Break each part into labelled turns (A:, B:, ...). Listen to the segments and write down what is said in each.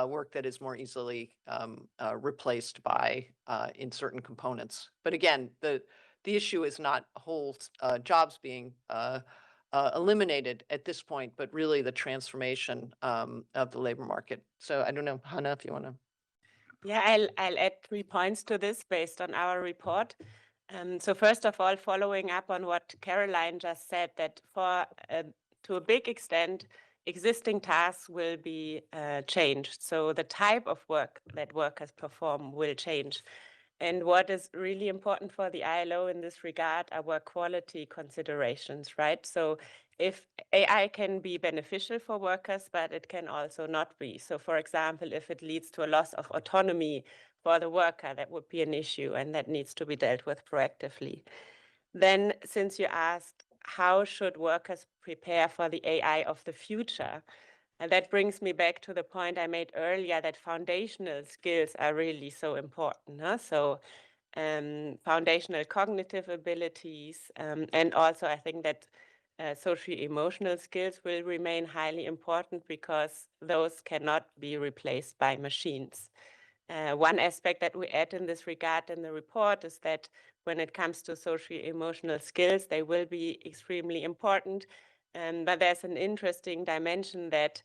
A: work that is more easily replaced by in certain components. But again, the issue is not whole jobs being eliminated at this point, but really the transformation of the labor market. So I don't know, Hanna, if you want to.
B: Yeah, I'll add 3 points to this based on our report. So first of all, following up on what Caroline just said, that to a big extent, existing tasks will be changed. So the type of work that workers perform will change. And what is really important for the ILO in this regard are work quality considerations, right? So if AI can be beneficial for workers, but it can also not be. So for example, if it leads to a loss of autonomy for the worker, that would be an issue, and that needs to be dealt with proactively. Then, since you asked, how should workers prepare for the AI of the future? And that brings me back to the point I made earlier, that foundational skills are really so important. So foundational cognitive abilities, and also I think that socio-emotional skills will remain highly important because those cannot be replaced by machines. One aspect that we add in this regard in the report is that when it comes to socio-emotional skills, they will be extremely important. But there's an interesting dimension that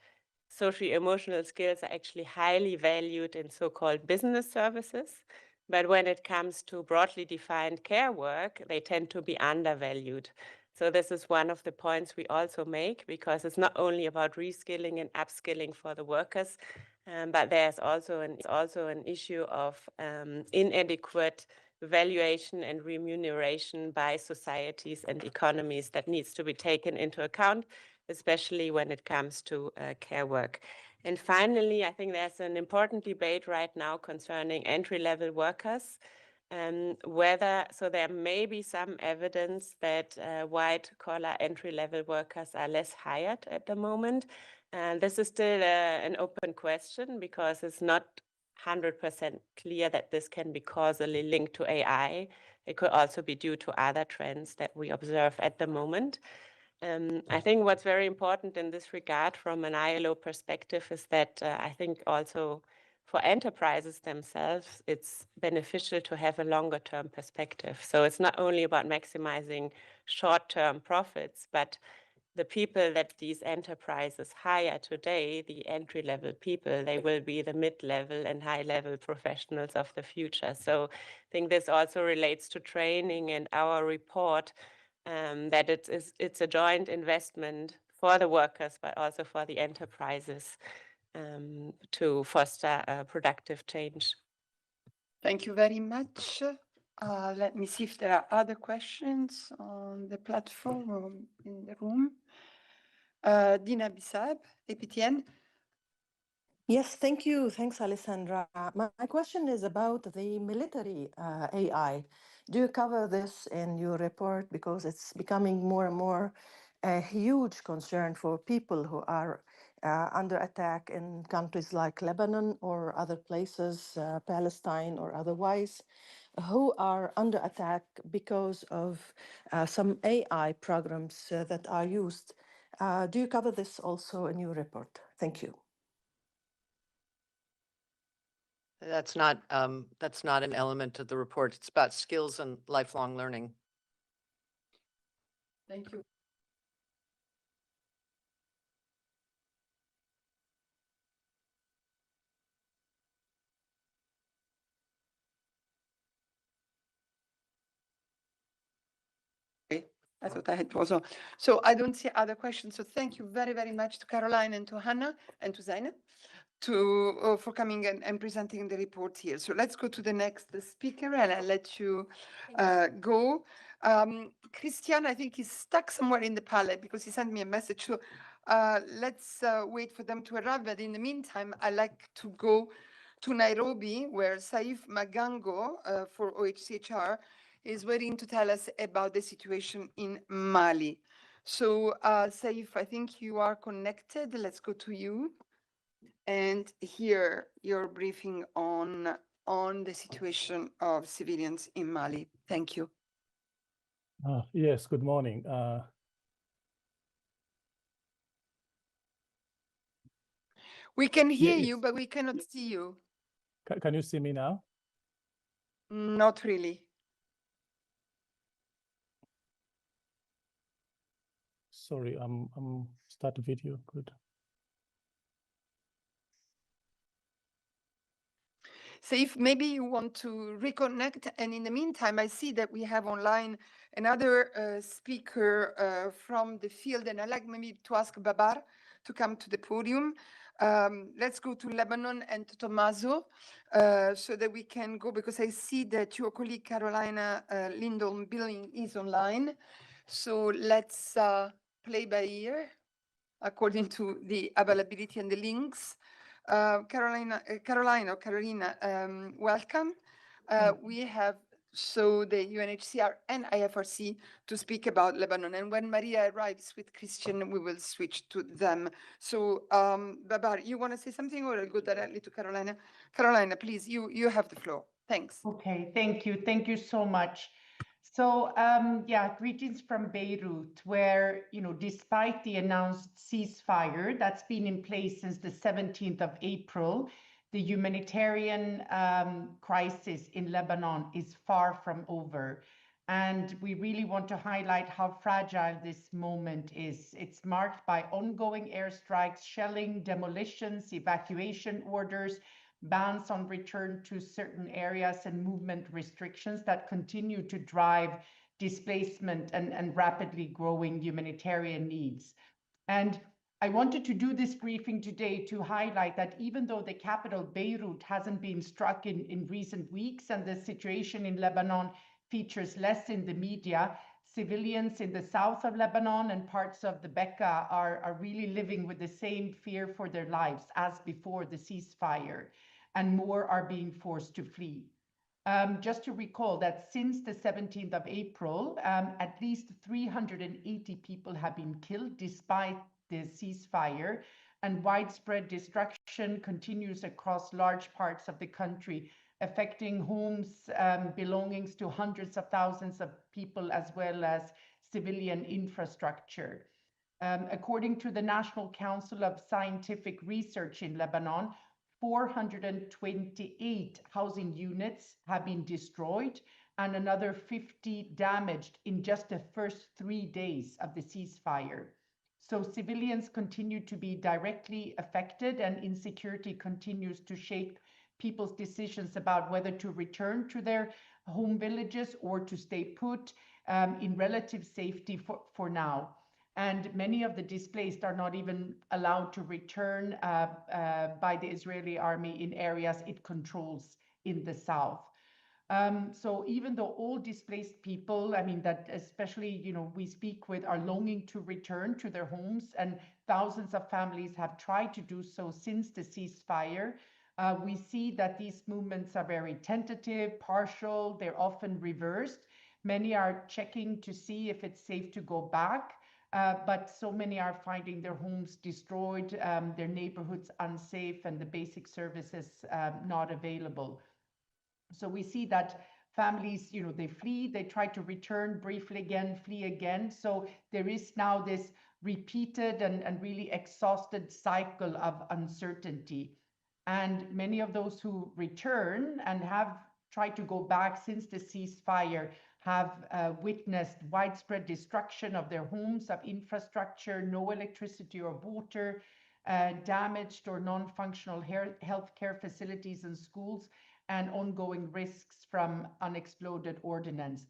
B: socio-emotional skills are actually highly valued in so-called business services. But when it comes to broadly defined care work, they tend to be undervalued. So this is one of the points we also make, because it's not only about reskilling and upskilling for the workers, but there's also an issue of inadequate valuation and remuneration by societies and economies that needs to be taken into account, especially when it comes to care work. And finally, I think there's an important debate right now concerning entry-level workers, so there may be some evidence that white-collar entry-level workers are less hired at the moment. And this is still an open question, because it's not 100% clear that this can be causally linked to AI. It could also be due to other trends that we observe at the moment. I think what's very important in this regard from an ILO perspective is that I think also for enterprises themselves, it's beneficial to have a longer-term perspective. So it's not only about maximizing short-term profits, but the people that these enterprises hire today, the entry-level people, they will be the mid-level and high-level professionals of the future. So I think this also relates to training and our report, that it's a joint investment for the workers, but also for the enterprises, to foster a productive change.
C: Thank you very much. Let me see if there are other questions on the platform or in the room. Dina Bissab, APTN.
D: Yes, thank you. Thanks, Alessandra. My question is about the military AI. Do you cover this in your report? Because it's becoming more and more a huge concern for people who are under attack in countries like Lebanon or other places, Palestine or otherwise, who are under attack because of some AI programs that are used. Do you cover this also in your report? Thank you.
A: That's not an element of the report. It's about skills and lifelong learning.
C: Thank you. I thought I had also. So I don't see other questions. So thank you very, very much to Caroline and to Hanna and to Zainab for coming and presenting the report here. So let's go to the next speaker, and I'll let you go. Christian, I think he's stuck somewhere in the palette because he sent me a message. So let's wait for them to arrive. But in the meantime, I'd like to go to Nairobi, where Saif Magango for OHCHR is waiting to tell us about the situation in Mali. So Saif, I think you are connected. Let's go to you and hear your briefing on the situation of civilians in Mali. Thank you.
E: Yes, good morning.
C: We can hear you, but we cannot see you.
E: Can you see me now?
C: Not really.
E: sorry, start the video. Good.
C: So if maybe you want to reconnect, and in the meantime, I see that we have online another speaker from the field, and I'd like maybe to ask Babar to come to the podium. Let's go to Lebanon and to Tommaso so that we can go, because I see that your colleague Carolina Lindholm-Billing is online. So let's play by ear according to the availability and the links. Carolina, welcome. We have the UNHCR and IFRC to speak about Lebanon. And when Maria arrives with Christian, we will switch to them. So Babar, you want to say something, or I'll go directly to Carolina? Carolina, please, you have the floor. Thanks.
F: Okay, thank you. Thank you so much. So, yeah, greetings from Beirut, where, despite the announced ceasefire that's been in place since the 17th of April, the humanitarian crisis in Lebanon is far from over. And we really want to highlight how fragile this moment is. It's marked by ongoing airstrikes, shelling, demolitions, evacuation orders, bans on return to certain areas, and movement restrictions that continue to drive displacement and rapidly growing humanitarian needs. And I wanted to do this briefing today to highlight that even though the capital Beirut hasn't been struck in recent weeks and the situation in Lebanon features less in the media, civilians in the south of Lebanon and parts of the Bekaa are really living with the same fear for their lives as before the ceasefire, and more are being forced to flee. Just to recall that since the 17th of April, at least 380 people have been killed despite the ceasefire, and widespread destruction continues across large parts of the country, affecting homes, belongings to hundreds of thousands of people, as well as civilian infrastructure. According to the National Council of Scientific Research in Lebanon, 428 housing units have been destroyed and another 50 damaged in just the first 3 days of the ceasefire. So civilians continue to be directly affected, and insecurity continues to shape people's decisions about whether to return to their home villages or to stay put in relative safety for now. And many of the displaced are not even allowed to return by the Israeli army in areas it controls in the south. So even though all displaced people, that especially, we speak with, are longing to return to their homes, and thousands of families have tried to do so since the ceasefire, we see that these movements are very tentative, partial, they're often reversed. Many are checking to see if it's safe to go back. But so many are finding their homes destroyed, their neighborhoods unsafe, and the basic services not available. So we see that families, they flee, they try to return briefly again, flee again. So there is now this repeated and really exhausted cycle of uncertainty. And many of those who return and have tried to go back since the ceasefire have witnessed widespread destruction of their homes, of infrastructure, no electricity or water, damaged or non-functional healthcare facilities and schools, and ongoing risks from unexploded ordnance.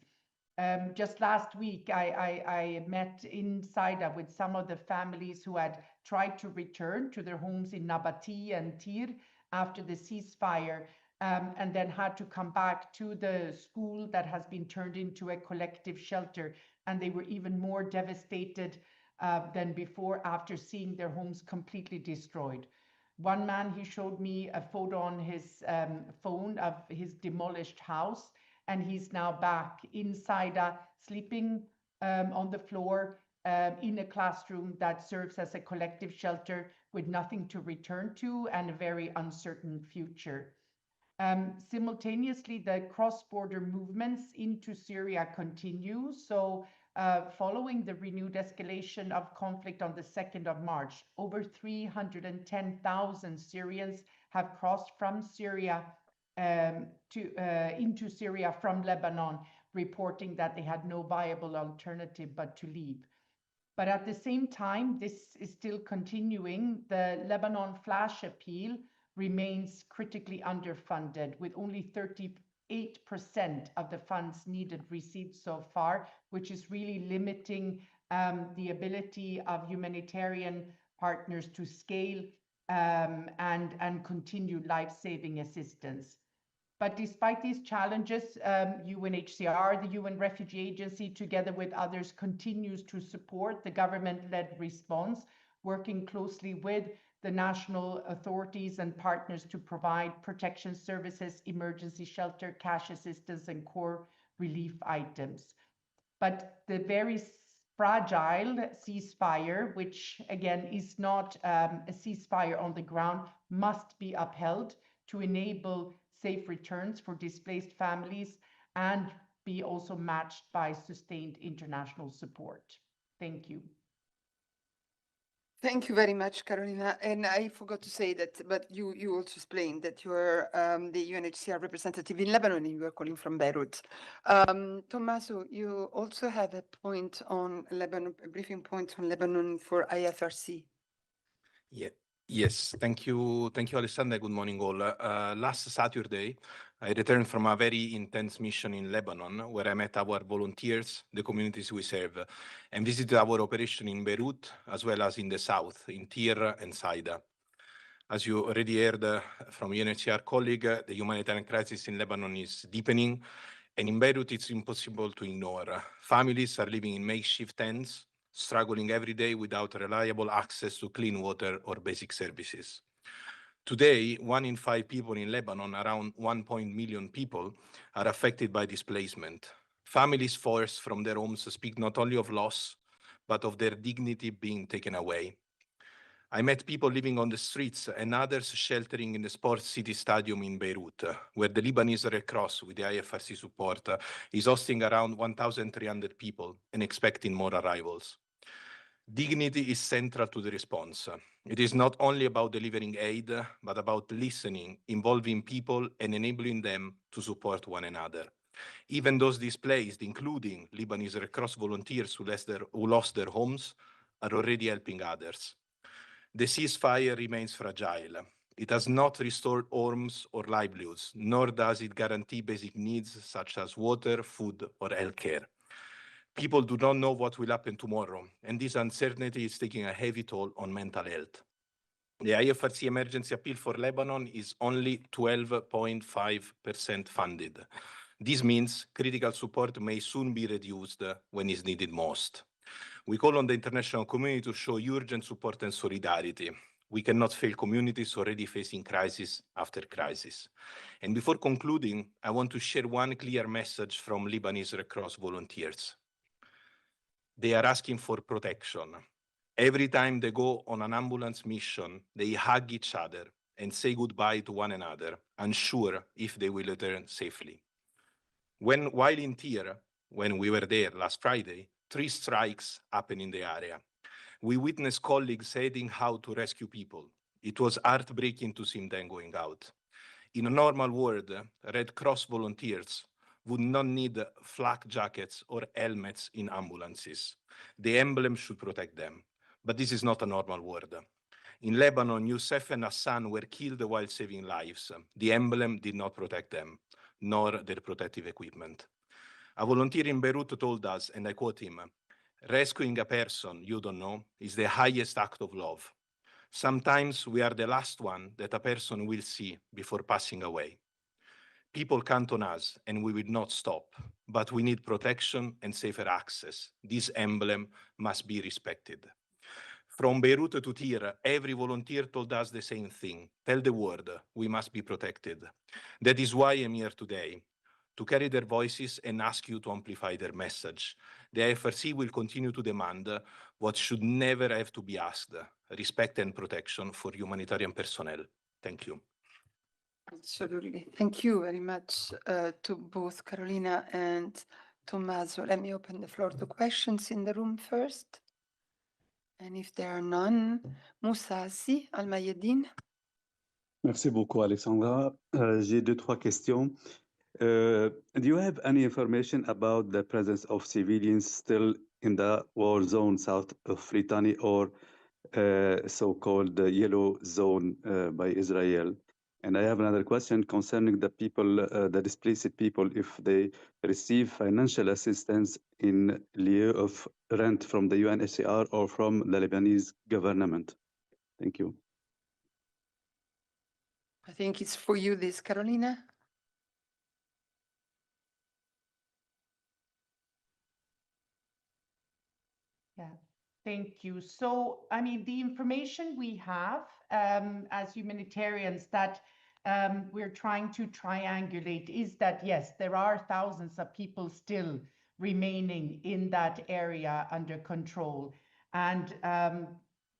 F: Just last week, I met in Saida with some of the families who had tried to return to their homes in Nabati and Tir after the ceasefire, and then had to come back to the school that has been turned into a collective shelter. And they were even more devastated than before after seeing their homes completely destroyed. One man, he showed me a photo on his phone of his demolished house, and he's now back inside, sleeping on the floor in a classroom that serves as a collective shelter with nothing to return to and a very uncertain future. Simultaneously, the cross-border movements into Syria continue. So following the renewed escalation of conflict on the 2nd of March, over 310,000 Syrians have crossed from Syria into Syria from Lebanon, reporting that they had no viable alternative but to leave. But at the same time, this is still continuing. The Lebanon flash appeal remains critically underfunded, with only 38% of the funds needed received so far, which is really limiting the ability of humanitarian partners to scale and continue life-saving assistance. But despite these challenges, UNHCR, the UN Refugee Agency, together with others, continues to support the government-led response, working closely with the national authorities and partners to provide protection services, emergency shelter, cash assistance, and core relief items. But the very fragile ceasefire, which again is not a ceasefire on the ground, must be upheld to enable safe returns for displaced families and be also matched by sustained international support. Thank you.
C: Thank you very much, Carolina. And I forgot to say that, but you also explained that you are the UNHCR representative in Lebanon and you are calling from Beirut. Tommaso, you also have a point on Lebanon, a briefing point on Lebanon for IFRC.
G: Yeah. Yes, thank you, Alessandra. Good morning, all. Last Saturday, I returned from a very intense mission in Lebanon, where I met our volunteers, the communities we serve, and visited our operation in Beirut, as well as in the south, in Tyre and Saida. As you already heard from UNHCR colleague, the humanitarian crisis in Lebanon is deepening, and in Beirut, it's impossible to ignore. Families are living in makeshift tents, struggling every day without reliable access to clean water or basic services. Today, 1 in 5 people in Lebanon, around 1 million people, are affected by displacement. Families forced from their homes speak not only of loss, but of their dignity being taken away. I met people living on the streets and others sheltering in the Sports City Stadium in Beirut, where the Lebanese Red Cross, with the IFRC support, is hosting around 1,300 people and expecting more arrivals. Dignity is central to the response. It is not only about delivering aid, but about listening, involving people, and enabling them to support one another. Even those displaced, including Lebanese Red Cross volunteers who lost their homes, are already helping others. The ceasefire remains fragile. It has not restored homes or livelihoods, nor does it guarantee basic needs such as water, food, or healthcare. People do not know what will happen tomorrow, and this uncertainty is taking a heavy toll on mental health. The IFRC emergency appeal for Lebanon is only 12.5% funded. This means critical support may soon be reduced when it's needed most. We call on the international community to show urgent support and solidarity. We cannot fail communities already facing crisis after crisis. And before concluding, I want to share one clear message from Lebanese Red Cross volunteers. They are asking for protection. Every time they go on an ambulance mission, they hug each other and say goodbye to one another, unsure if they will return safely. While in Tyre, when we were there last Friday, 3 strikes happened in the area. We witnessed colleagues heading out to rescue people. It was heartbreaking to see them going out. In a normal world, Red Cross volunteers would not need flak jackets or helmets in ambulances. The emblem should protect them. But this is not a normal world. In Lebanon, Youssef and Hassan were killed while saving lives. The emblem did not protect them, nor their protective equipment. A volunteer in Beirut told us, and I quote him, "Rescuing a person you don't know is the highest act of love. Sometimes we are the last one that a person will see before passing away. People count on us, and we will not stop, but we need protection and safer access. This emblem must be respected." From Beirut to Tyre, every volunteer told us the same thing. Tell the world, we must be protected. That is why I'm here today, to carry their voices and ask you to amplify their message. The IFRC will continue to demand what should never have to be asked, respect and protection for humanitarian personnel. Thank you.
C: Absolutely. Thank you very much to both Carolina and Tommaso. Let me open the floor to questions in the room first. And if there are none, Moussa Assi, Al-Mayedine.
H: Merci beaucoup, Alexandra. J'ai 2-3 questions. Do you have any information about the presence of civilians still in the war zone south of Litani, or so-called yellow zone by Israel? And I have another question concerning the people, the displaced people, if they receive financial assistance in lieu of rent from the UNHCR or from the Lebanese government. Thank you.
C: I think it's for you, this, Carolina.
F: Yeah, thank you. So, I mean, the information we have as humanitarians that we're trying to triangulate is that, yes, there are thousands of people still remaining in that area under control. And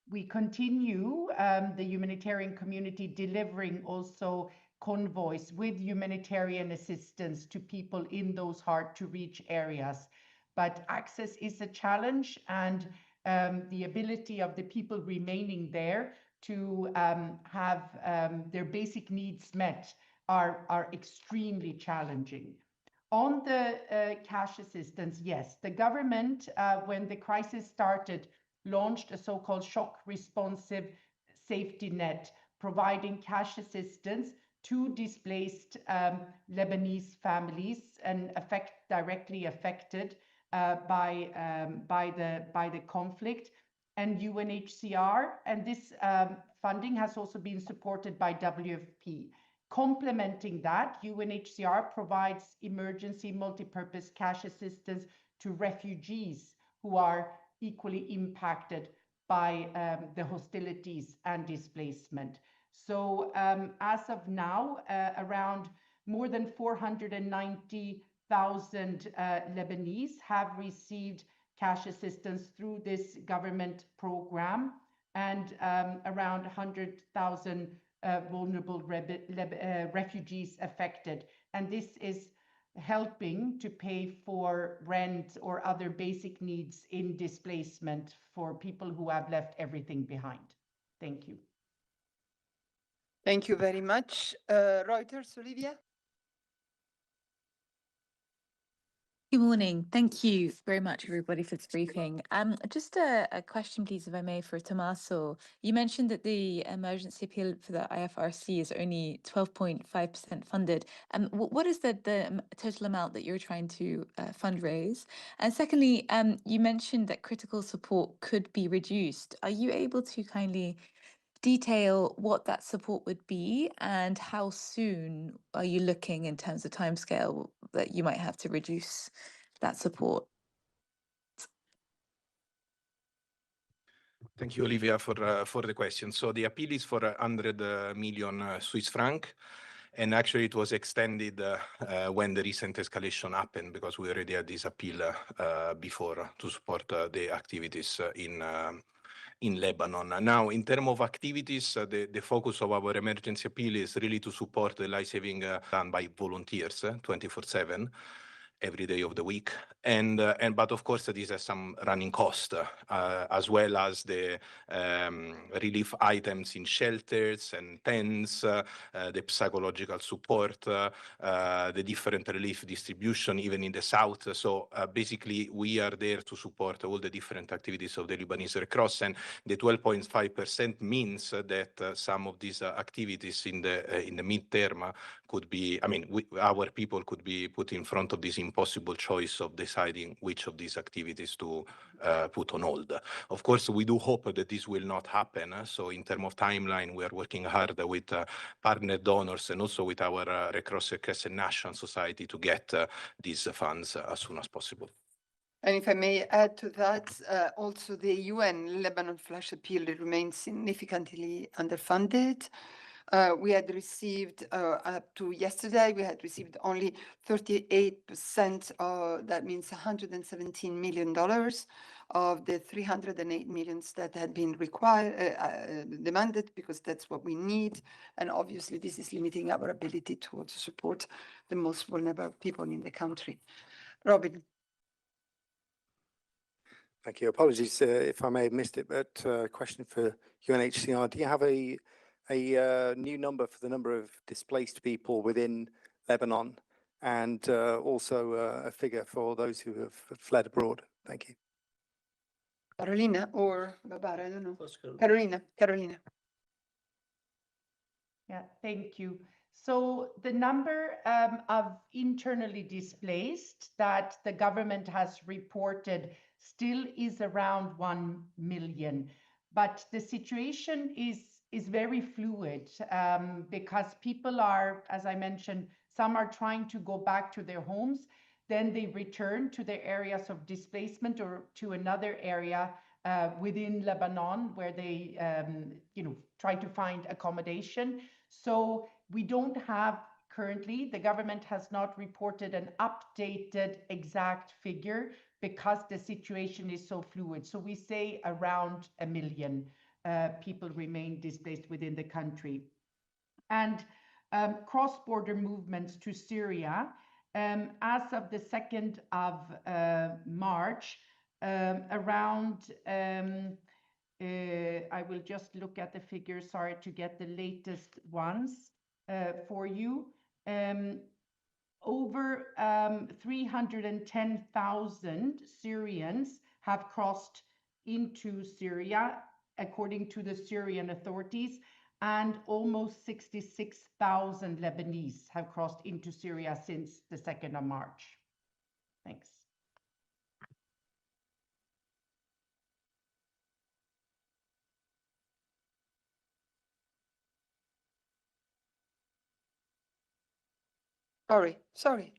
F: we continue, the humanitarian community, delivering also convoys with humanitarian assistance to people in those hard-to-reach areas. But access is a challenge, and the ability of the people remaining there to have their basic needs met are extremely challenging. On the cash assistance, yes, the government, when the crisis started, launched a so-called shock responsive safety net, providing cash assistance to displaced Lebanese families and directly affected by the conflict, and UNHCR, and this funding has also been supported by WFP. Complementing that, UNHCR provides emergency multi-purpose cash assistance to refugees who are equally impacted by the hostilities and displacement. So as of now, around more than 490,000 Lebanese have received cash assistance through this government program, and around 100,000 vulnerable refugees affected. And this is helping to pay for rent or other basic needs in displacement for people who have left everything behind. Thank you.
C: Thank you very much. Reuters, Olivia?
I: Good morning. Thank you very much, everybody, for this briefing. Just a question, please, if I may, for Tommaso. You mentioned that the emergency appeal for the IFRC is only 12.5% funded. What is the total amount that you're trying to fundraise? And secondly, you mentioned that critical support could be reduced. Are you able to kindly detail what that support would be, and how soon are you looking in terms of timescale that you might have to reduce that support?
G: Thank you, Olivia, for the question. So the appeal is for 100 million Swiss franc, and actually it was extended when the recent escalation happened, because we already had this appeal before to support the activities in Lebanon. Now, in terms of activities, the focus of our emergency appeal is really to support the life-saving done by volunteers 24/7. Every day of the week, but of course this has some running cost, as well as the relief items in shelters and tents, the psychological support, the different relief distribution even in the south. So basically we are there to support all the different activities of the Lebanese Red Cross, and the 12.5% means that some of these activities in the midterm could be, I mean, our people could be put in front of this impossible choice of deciding which of these activities to put on hold. Of course, we do hope that this will not happen. So in terms of timeline, we are working hard with partner donors and also with our Red Cross, Red Crescent National Society to get these funds as soon as possible.
C: And if I may add to that, also the UN Lebanon Flash Appeal remains significantly underfunded. We had received, up to yesterday, we had received only 38%, that means $117 million of the 308 millions that had been demanded, because that's what we need. And obviously this is limiting our ability to also support the most vulnerable people in the country. Robin.
J: Thank you. Apologies if I may have missed it, but question for UNHCR. Do you have a new number for the number of displaced people within Lebanon, and also a figure for those who have fled abroad? Thank you.
C: Carolina or Babar, I don't know. Carolina.
F: Yeah, thank you. So the number of internally displaced that the government has reported still is around 1 million. But the situation is very fluid because people are, as I mentioned, some are trying to go back to their homes, then they return to their areas of displacement or to another area within Lebanon where they try to find accommodation. So we don't have currently, the government has not reported an updated exact figure because the situation is so fluid. So we say around 1 million people remain displaced within the country. And cross-border movements to Syria, as of the 2nd of March, around, I will just look at the figures, sorry, to get the latest ones for you. Over 310,000 Syrians have crossed into Syria, according to the Syrian authorities, and almost 66,000 Lebanese have crossed into Syria since the 2nd of March. Thanks.
C: Sorry.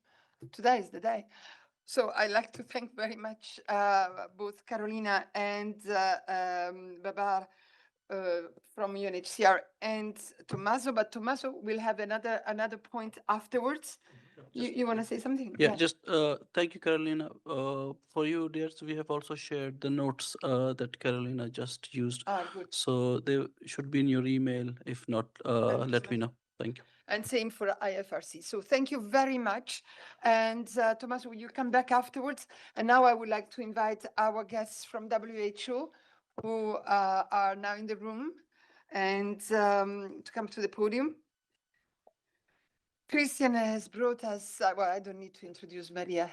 C: Today is the day. So I'd like to thank very much both Carolina and Babar from UNHCR and Tommaso, but Tommaso will have another point afterwards. You want to say something?
K: Yeah, just thank you, Carolina. For you, dears, we have also shared the notes that Carolina just used.
C: Good.
K: So they should be in your email. If not, let me know. Thank you.
C: And same for IFRC. So thank you very much. And Tommaso, will you come back afterwards? And now I would like to invite our guests from WHO who are now in the room and to come to the podium. Christian has brought us, well, I don't need to introduce Maria,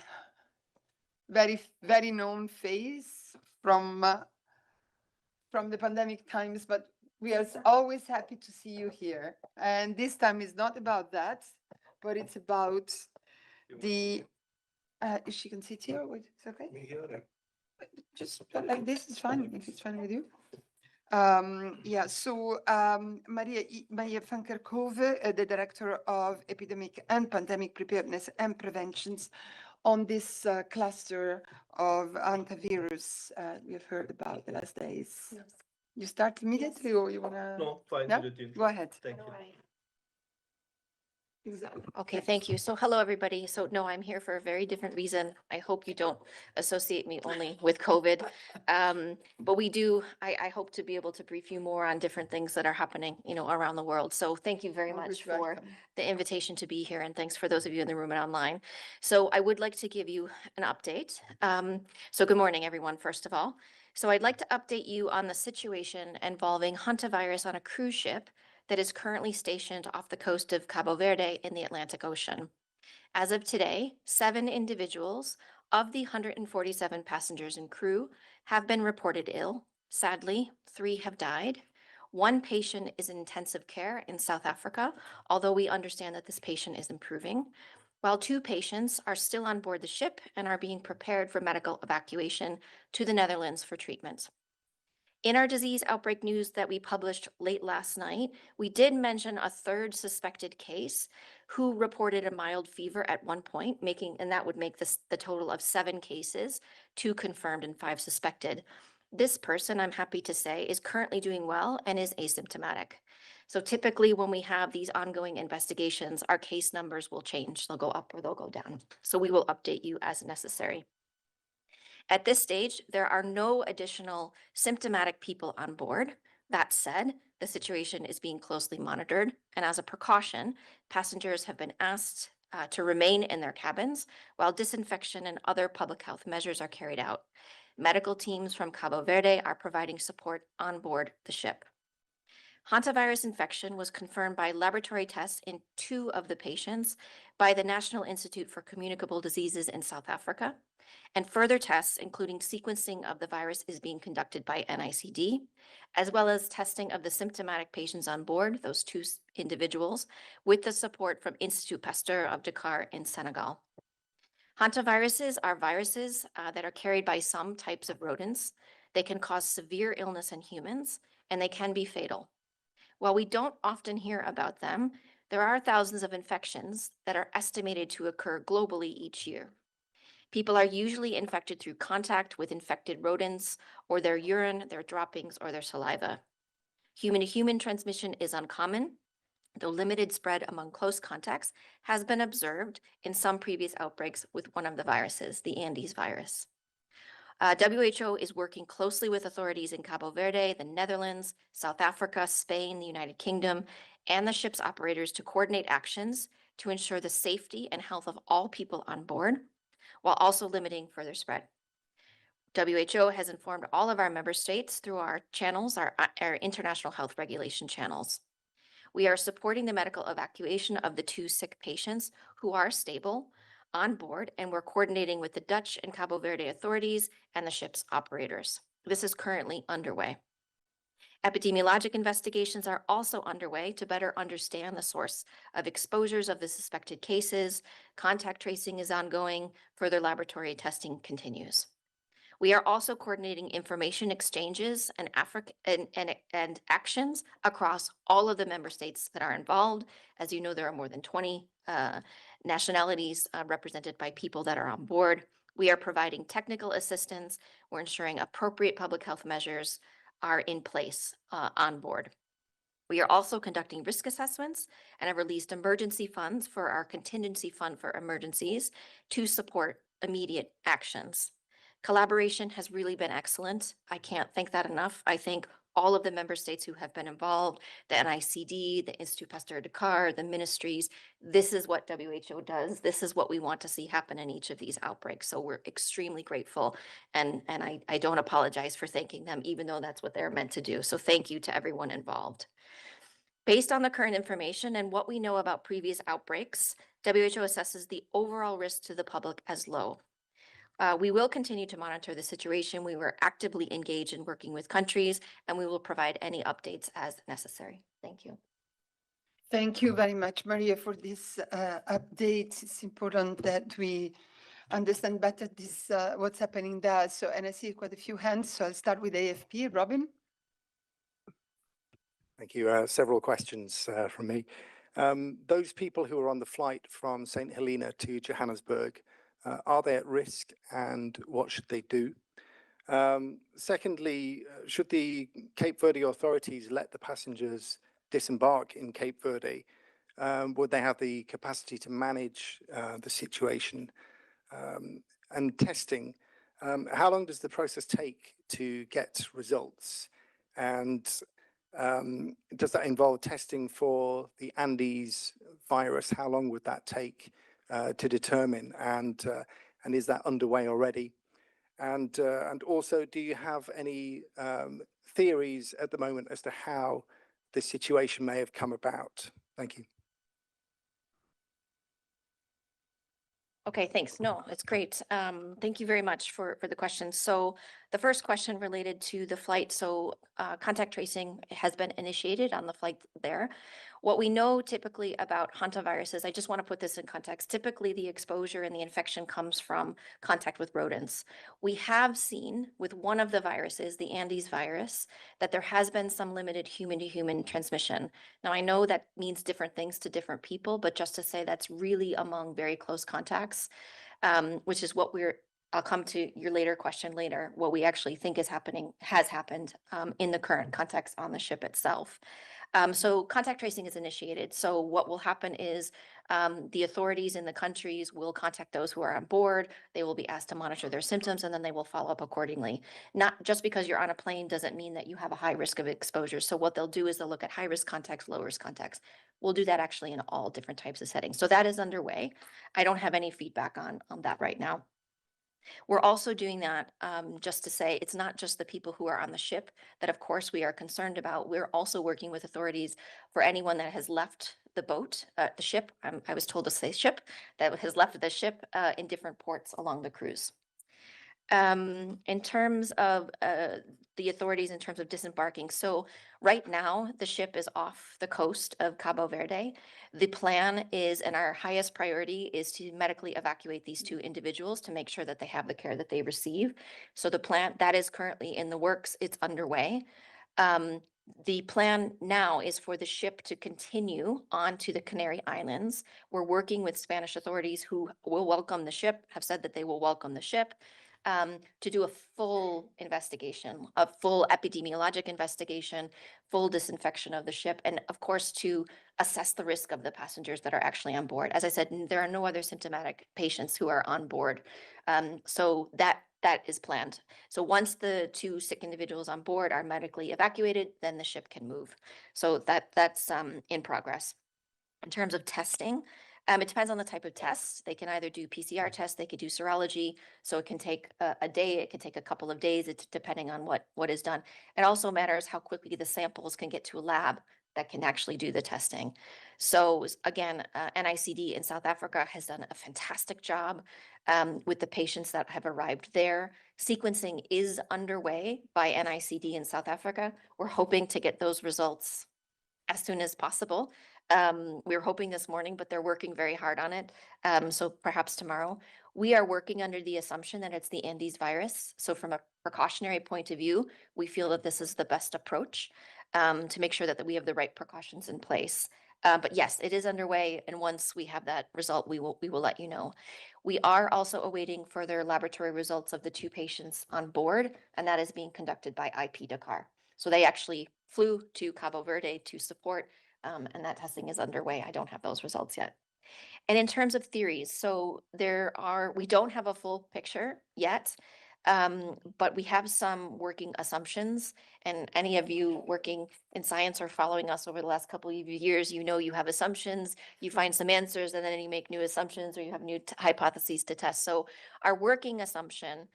C: very, very known face from the pandemic times, but we are always happy to see you here. And this time is not about that, but it's about the, if she can sit here, it's okay? Just like this is fine, if it's fine with you. Yeah, so Maria van Kerkhove, the Director of Epidemic and Pandemic Preparedness and Preventions on this cluster of Hantavirus we've heard about the last days. Yes. You start immediately or you want to?
L: No, fine.
C: No? Go ahead.
L: Thank you.
M: Okay, thank you. So hello, everybody. So no, I'm here for a very different reason. I hope you don't associate me only with COVID. But we do, I hope to be able to brief you more on different things that are happening, around the world. So thank you very much for the invitation to be here. And thanks for those of you in the room and online. So I would like to give you an update. So good morning, everyone, first of all. So I'd like to update you on the situation involving Hantavirus on a cruise ship that is currently stationed off the coast of Cabo Verde in the Atlantic Ocean. As of today, 7 individuals of the 147 passengers and crew have been reported ill. Sadly, 3 have died. 1 patient is in intensive care in South Africa, although we understand that this patient is improving, while 2 patients are still on board the ship and are being prepared for medical evacuation to the Netherlands for treatment. In our disease outbreak news that we published late last night, we did mention a 3rd suspected case who reported a mild fever at one point, and that would make this the total of 7 cases, 2 confirmed and 5 suspected. This person, I'm happy to say, is currently doing well and is asymptomatic. So typically when we have these ongoing investigations, our case numbers will change. They'll go up or they'll go down. So we will update you as necessary. At this stage, there are no additional symptomatic people on board. That said, the situation is being closely monitored, and as a precaution, passengers have been asked to remain in their cabins while disinfection and other public health measures are carried out. Medical teams from Cabo Verde are providing support on board the ship. Hantavirus infection was confirmed by laboratory tests in 2 of the patients by the National Institute for Communicable Diseases in South Africa. And further tests, including sequencing of the virus, is being conducted by NICD, as well as testing of the symptomatic patients on board, those two individuals, with the support from Institut Pasteur of Dakar in Senegal. Hantaviruses are viruses that are carried by some types of rodents. They can cause severe illness in humans, and they can be fatal. While we don't often hear about them, there are thousands of infections that are estimated to occur globally each year. People are usually infected through contact with infected rodents or their urine, their droppings, or their saliva. Human-to-human transmission is uncommon, though limited spread among close contacts has been observed in some previous outbreaks with one of the viruses, the Andes virus. WHO is working closely with authorities in Cabo Verde, the Netherlands, South Africa, Spain, the United Kingdom, and the ship's operators to coordinate actions to ensure the safety and health of all people on board, while also limiting further spread. WHO has informed all of our member states through our channels, our international health regulation channels. We are supporting the medical evacuation of the two sick patients who are stable on board, and we're coordinating with the Dutch and Cabo Verde authorities and the ship's operators. This is currently underway. Epidemiologic investigations are also underway to better understand the source of exposures of the suspected cases. Contact tracing is ongoing. Further laboratory testing continues. We are also coordinating information exchanges and actions across all of the member states that are involved. As you know, there are more than 20 nationalities represented by people that are on board. We are providing technical assistance. We're ensuring appropriate public health measures are in place on board. We are also conducting risk assessments and have released emergency funds for our contingency fund for emergencies to support immediate actions. Collaboration has really been excellent. I can't thank that enough. I thank all of the member states who have been involved, the NICD, the Institut Pasteur Dakar, the ministries. This is what WHO does. This is what we want to see happen in each of these outbreaks. So we're extremely grateful. And I don't apologize for thanking them, even though that's what they're meant to do. So thank you to everyone involved. Based on the current information and what we know about previous outbreaks, WHO assesses the overall risk to the public as low. We will continue to monitor the situation. We were actively engaged in working with countries, and we will provide any updates as necessary. Thank you.
C: Thank you very much, Maria, for this update. It's important that we understand better this what's happening there. So, and I see quite a few hands, so I'll start with AFP. Robin?
J: Thank you. Several questions from me. Those people who are on the flight from St. Helena to Johannesburg, are they at risk, and what should they do? Secondly, should the Cape Verde authorities let the passengers disembark in Cape Verde? Would they have the capacity to manage the situation? And testing, how long does the process take to get results? And does that involve testing for the Andes virus? How long would that take to determine, and is that underway already? And also, do you have any theories at the moment as to how this situation may have come about? Thank you.
M: Okay, thanks. No, it's great. Thank you very much for the question. So the first question related to the flight. So contact tracing has been initiated on the flight there. What we know typically about hantaviruses, I just want to put this in context. Typically, the exposure and the infection comes from contact with rodents. We have seen with one of the viruses, the Andes virus, that there has been some limited human-to-human transmission. Now, I know that means different things to different people, but just to say that's really among very close contacts, which is what I'll come to your later question later, what we actually think is happening, has happened in the current context on the ship itself. So contact tracing is initiated. So what will happen is the authorities in the countries will contact those who are on board. They will be asked to monitor their symptoms, and then they will follow up accordingly. Not just because you're on a plane doesn't mean that you have a high risk of exposure. So what they'll do is they'll look at high risk contacts, low risk contacts. We'll do that actually in all different types of settings. So that is underway. I don't have any feedback on that right now. We're also doing that just to say it's not just the people who are on the ship that, of course, we are concerned about. We're also working with authorities for anyone that has left the boat, the ship. I was told to say ship, that has left the ship in different ports along the cruise. In terms of the authorities, in terms of disembarking, so right now the ship is off the coast of Cabo Verde. The plan is, and our highest priority is to medically evacuate these two individuals to make sure that they have the care that they receive. So the plan that is currently in the works, it's underway. The plan now is for the ship to continue on to the Canary Islands. We're working with Spanish authorities who will welcome the ship, have said that they will welcome the ship, to do a full investigation, a full epidemiologic investigation, full disinfection of the ship, and of course to assess the risk of the passengers that are actually on board. As I said, there are no other symptomatic patients who are on board. So that is planned. So once the two sick individuals on board are medically evacuated, then the ship can move. So that's in progress. In terms of testing, it depends on the type of tests. They can either do PCR tests, they could do serology. So it can take a day, it can take a couple of days, it's depending on what is done. It also matters how quickly the samples can get to a lab that can actually do the testing. So again, NICD in South Africa has done a fantastic job with the patients that have arrived there. Sequencing is underway by NICD in South Africa. We're hoping to get those results as soon as possible. We were hoping this morning, but they're working very hard on it. So perhaps tomorrow. We are working under the assumption that it's the Andes virus. So from a precautionary point of view, we feel that this is the best approach to make sure that we have the right precautions in place. But yes, it is underway. And once we have that result, we will let you know. We are also awaiting further laboratory results of the two patients on board, and that is being conducted by IP Dakar. So they actually flew to Cabo Verde to support, and that testing is underway. I don't have those results yet. And in terms of theories, so we don't have a full picture yet, but we have some working assumptions. And any of you working in science or following us over the last couple of years, you know you have assumptions, you find some answers, and then you make new assumptions or you have new hypotheses to test. So our working assumption,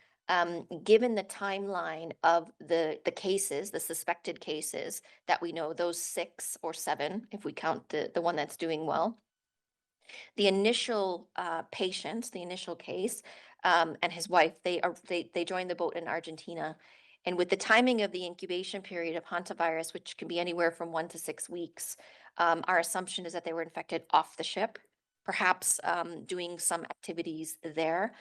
M: given the timeline of the cases, the suspected cases that we know, those 6 or 7, if we count the one that's doing well, the initial patient, the initial case, and his wife, they joined the boat in Argentina. And with the timing of the incubation period of hantavirus, which can be anywhere from 1 to 6 weeks, our assumption is that they were infected off the ship, perhaps doing some activities there.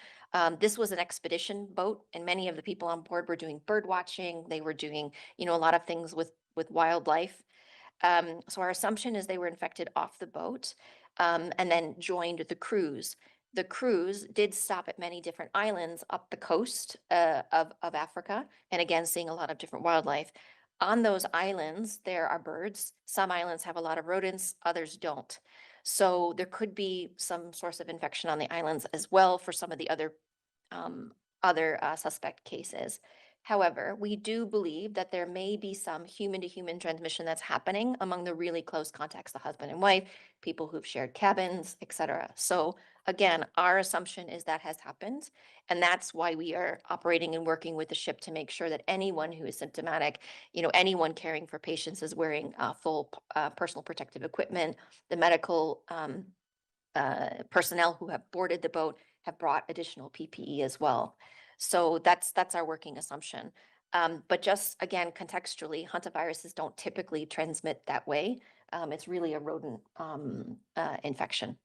M: This was an expedition boat, and many of the people on board were doing bird watching. They were doing, a lot of things with wildlife. So our assumption is they were infected off the boat and then joined the cruise. The cruise did stop at many different islands up the coast of Africa, and again, seeing a lot of different wildlife. On those islands, there are birds. Some islands have a lot of rodents, others don't. So there could be some source of infection on the islands as well for some of the other suspect cases. However, we do believe that there may be some human-to-human transmission that's happening among the really close contacts, the husband and wife, people who've shared cabins, etc. So again, our assumption is that has happened, and that's why we are operating and working with the ship to make sure that anyone who is symptomatic, anyone caring for patients is wearing full personal protective equipment. The medical personnel who have boarded the boat have brought additional PPE as well. So that's our working assumption. But just again, contextually, hantaviruses don't typically transmit that way. It's really a rodent infection.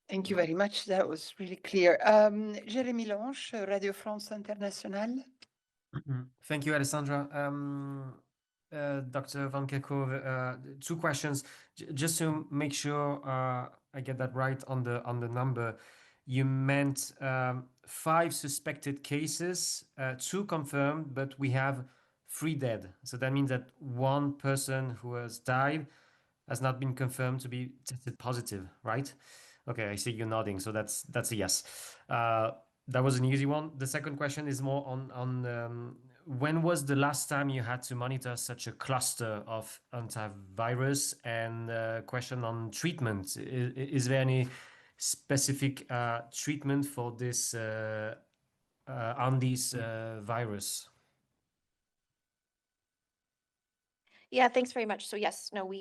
C: Thank you very much. That was really clear. Jérémy Lange, Radio France Internationale.
L: Thank you, Alessandra. Dr. Van Kerkhove, 2 questions. Just to make sure I get that right on the number. You meant 5 suspected cases, 2 confirmed, but we have 3 dead. So that means that 1 person who has died has not been confirmed to be tested positive, right? Okay, I see you nodding, so that's a yes. That was an easy one. The second question is more on when was the last time you had to monitor such a cluster of hantavirus? And question on treatment. Is there any specific treatment for this Andes virus?
M: Yeah, thanks very much. So yes, no,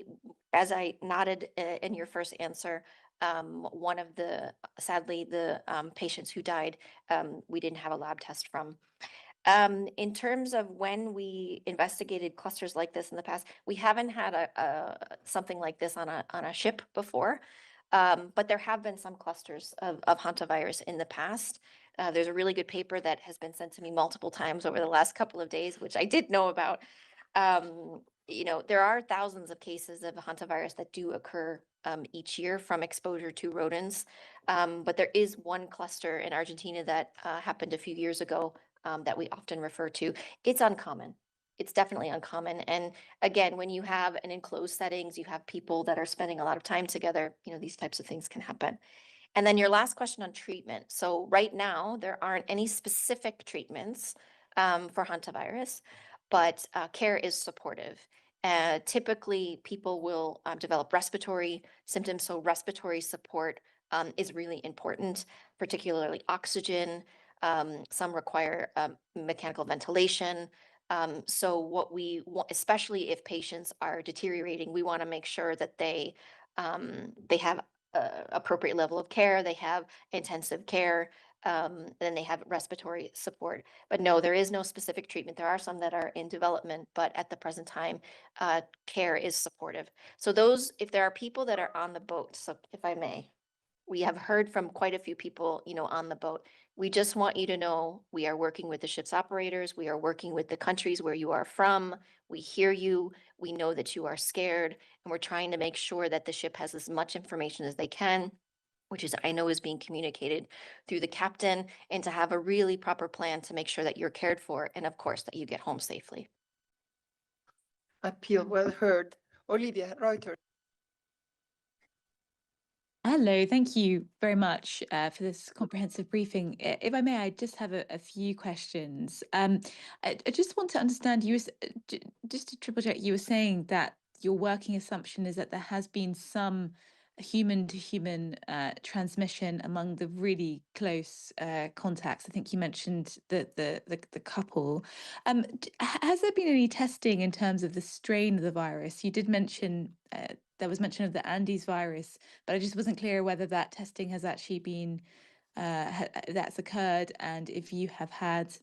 M: as I nodded in your first answer, one of the, sadly, the patients who died, we didn't have a lab test from. In terms of when we investigated clusters like this in the past, we haven't had something like this on a ship before, but there have been some clusters of hantavirus in the past. There's a really good paper that has been sent to me multiple times over the last couple of days, which I did know about. You know, there are thousands of cases of hantavirus that do occur each year from exposure to rodents, but there is one cluster in Argentina that happened a few years ago that we often refer to. It's uncommon. It's definitely uncommon. And again, when you have an enclosed settings, you have people that are spending a lot of time together, you know, these types of things can happen. And then your last question on treatment. So right now, there aren't any specific treatments for hantavirus, but care is supportive. Typically, people will develop respiratory symptoms, so respiratory support is really important, particularly oxygen. Some require mechanical ventilation. So what we want, especially if patients are deteriorating, we want to make sure that they have appropriate level of care, they have intensive care, then they have respiratory support. But no, there is no specific treatment. There are some that are in development, but at the present time, care is supportive. So those, if there are people that are on the boat, so if I may, we have heard from quite a few people, you know, on the boat. We just want you to know we are working with the ship's operators. We are working with the countries where you are from. We hear you. We know that you are scared, and we're trying to make sure that the ship has as much information as they can, which is, I know, is being communicated through the captain, and to have a really proper plan to make sure that you're cared for, and of course, that you get home safely.
C: Appeal well heard. Olivia, Reuters.
I: Hello, thank you very much for this comprehensive briefing. If I may, I just have a few questions. I just want to understand, just to triple check, you were saying that your working assumption is that there has been some human-to-human transmission among the really close contacts. I think you mentioned the couple. Has there been any testing in terms of the strain of the virus? You did mention there was mention of the Andes virus, but I just wasn't clear whether that testing has actually been that's occurred, and if you have had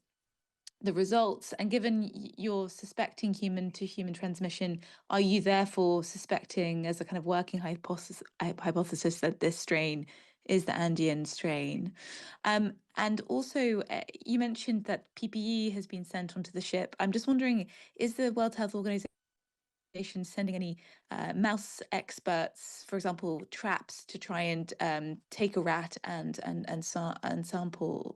I: the results. And given you're suspecting human-to-human transmission, are you therefore suspecting, as a kind of working hypothesis, that this strain is the Andean strain? And also, you mentioned that PPE has been sent onto the ship. I'm just wondering, is the World Health Organization sending any mouse experts, for example, traps, to try and take a rat and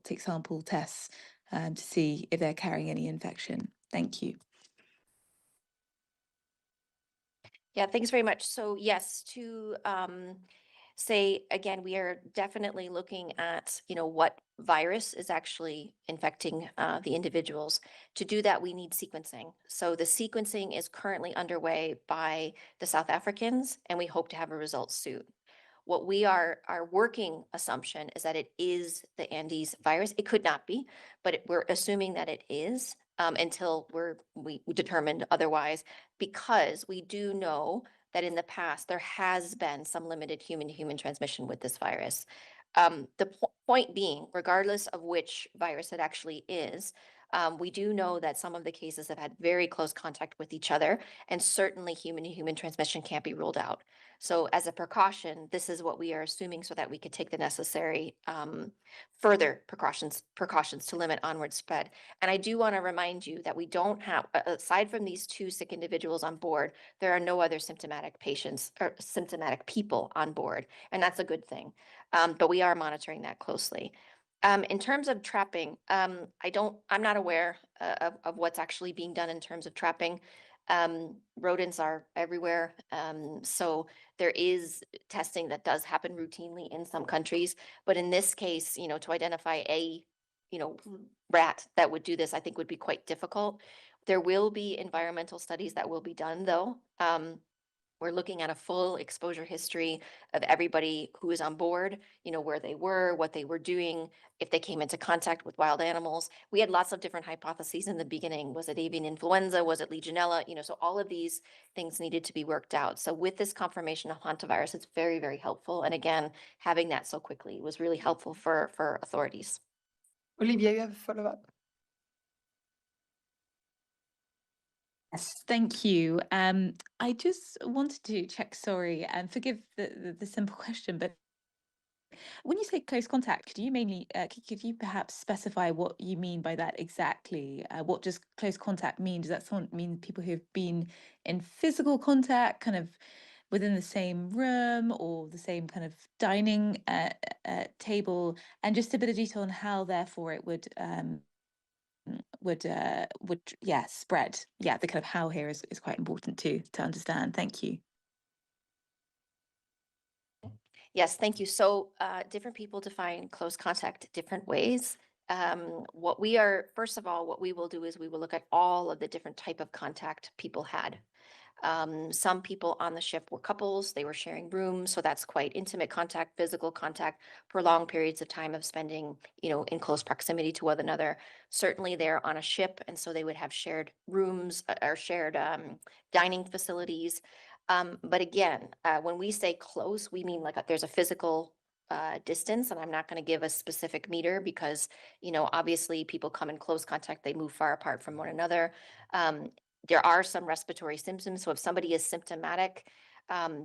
I: take sample tests to see if they're carrying any infection? Thank you.
M: Yeah, thanks very much. So yes, to say again, we are definitely looking at, you know, what virus is actually infecting the individuals. To do that, we need sequencing. So the sequencing is currently underway by the South Africans, and we hope to have a result soon. What we our working assumption is that it is the Andes virus. It could not be, but we're assuming that it is until we determined otherwise, because we do know that in the past there has been some limited human-to-human transmission with this virus. The point being, regardless of which virus it actually is, we do know that some of the cases have had very close contact with each other, and certainly human-to-human transmission can't be ruled out. So as a precaution, this is what we are assuming, so that we could take the necessary further precautions to limit onward spread. And I do want to remind you that we don't have, aside from these 2 sick individuals on board, there are no other symptomatic patients or symptomatic people on board, and that's a good thing. But we are monitoring that closely. In terms of trapping, I'm not aware of what's actually being done in terms of trapping. Rodents are everywhere. So there is testing that does happen routinely in some countries, but in this case, you know, to identify a, you know, rat that would do this, I think would be quite difficult. There will be environmental studies that will be done, though. We're looking at a full exposure history of everybody who is on board, you know, where they were, what they were doing, if they came into contact with wild animals. We had lots of different hypotheses in the beginning. Was it avian influenza? Was it Legionella? You know, so all of these things needed to be worked out. So with this confirmation of hantavirus, it's very, very helpful. And again, having that so quickly was really helpful for authorities.
C: Olivia, you have a follow-up?
I: Yes, thank you. I just wanted to check, sorry, and forgive the simple question, but when you say close contact, could you mainly, could you perhaps specify what you mean by that exactly? What does close contact mean? Does that mean people who've been in physical contact, kind of within the same room or the same kind of dining table? And just a bit of detail on how, therefore, it would spread. Yeah, the kind of how here is quite important to understand. Thank you.
M: Yes, thank you. So different people define close contact different ways. First of all, what we will do is we will look at all of the different type of contact people had. Some people on the ship were couples, they were sharing rooms, so that's quite intimate contact, physical contact, prolonged periods of time of spending, you know, in close proximity to one another. Certainly they're on a ship, and so they would have shared rooms or shared dining facilities. But again, when we say close, we mean like there's a physical distance, and I'm not going to give a specific meter because, you know, obviously people come in close contact, they move far apart from one another. There are some respiratory symptoms. So if somebody is symptomatic,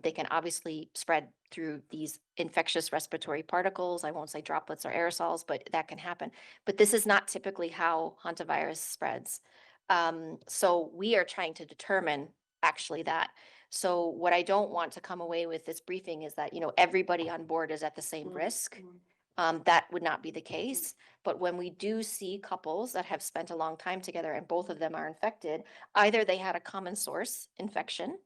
M: they can obviously spread through these infectious respiratory particles. I won't say droplets or aerosols, but that can happen. But this is not typically how hantavirus spreads. So we are trying to determine actually that. So what I don't want to come away with this briefing is that, you know, everybody on board is at the same risk. That would not be the case. But when we do see couples that have spent a long time together and both of them are infected, either they had a common source infection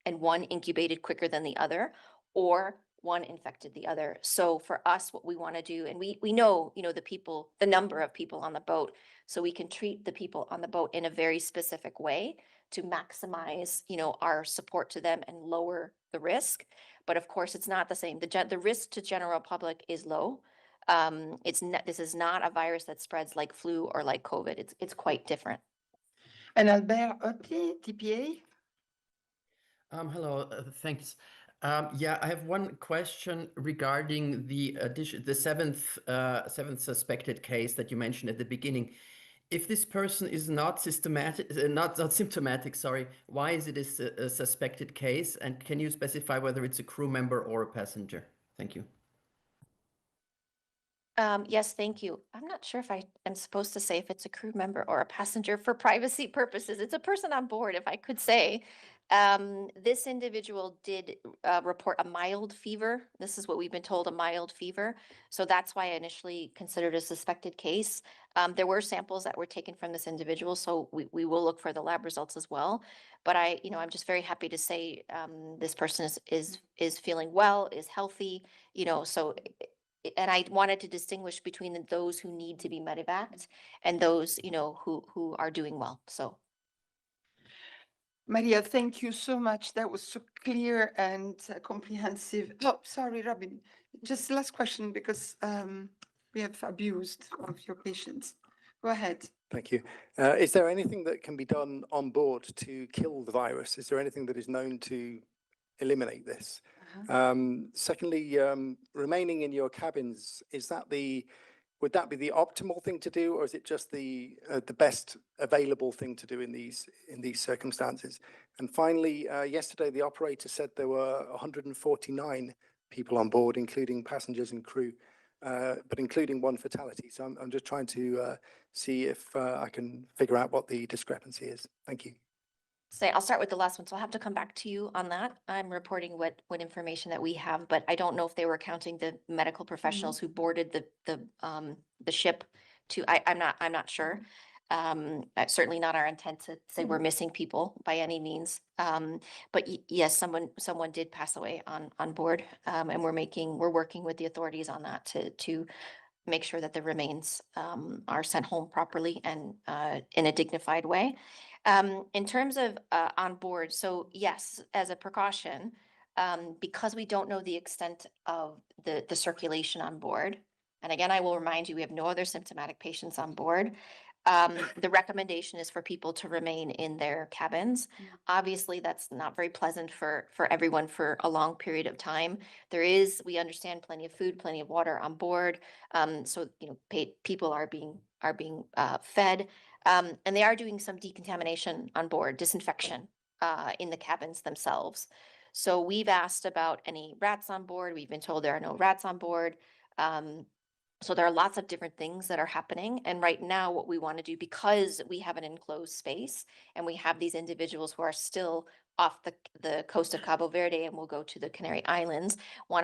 M: and one incubated quicker than the other, or one infected the other. So for us, what we want to do, and we know, you know, the number of people on the boat, so we can treat the people on the boat in a very specific way to maximize, you know, our support to them and lower the risk. But of course, it's not the same. The risk to general public is low. This is not a virus that spreads like flu or like COVID. It's quite different.
C: And Albert Otti, TPA.
N: Hello, thanks. Yeah, I have one question regarding the seventh suspected case that you mentioned at the beginning. If this person is not symptomatic, sorry, why is it a suspected case? And can you specify whether it's a crew member or a passenger? Thank you.
M: Yes, thank you. I'm not sure if I am supposed to say if it's a crew member or a passenger for privacy purposes. It's a person on board, if I could say. This individual did report a mild fever. This is what we've been told, a mild fever. So that's why I initially considered a suspected case. There were samples that were taken from this individual, so we will look for the lab results as well. But I'm just very happy to say this person is feeling well, is healthy, so. And I wanted to distinguish between those who need to be medevaced and those, who are doing well. So.
C: Maria, thank you so much. That was so clear and comprehensive. Oh, sorry, Robin. Just last question, because we have abused one of your patients. Go ahead.
J: Thank you. Is there anything that can be done on board to kill the virus? Is there anything that is known to eliminate this? Secondly, remaining in your cabins, would that be the optimal thing to do, or is it just the best available thing to do in these circumstances? And finally, yesterday the operator said there were 149 people on board, including passengers and crew, but including one fatality. So I'm just trying to see if I can figure out what the discrepancy is. Thank you.
M: I'll start with the last one. So I'll have to come back to you on that. I'm reporting what information that we have, but I don't know if they were counting the medical professionals who boarded the ship. I'm not sure. That's certainly not our intent to say we're missing people by any means. But yes, someone did pass away on board, and we're working with the authorities on that to make sure that the remains are sent home properly and in a dignified way. In terms of on board, so yes, as a precaution, because we don't know the extent of the circulation on board, and again, I will remind you, we have no other symptomatic patients on board. The recommendation is for people to remain in their cabins. Obviously, that's not very pleasant for everyone for a long period of time. There is, we understand, plenty of food, plenty of water on board. So, you know, people are being fed, and they are doing some decontamination on board, disinfection in the cabins themselves. So we've asked about any rats on board. We've been told there are no rats on board. So there are lots of different things that are happening. And right now, what we want to do, because we have an enclosed space and we have these individuals who are still off the coast of Cabo Verde and will go to the Canary Islands, want to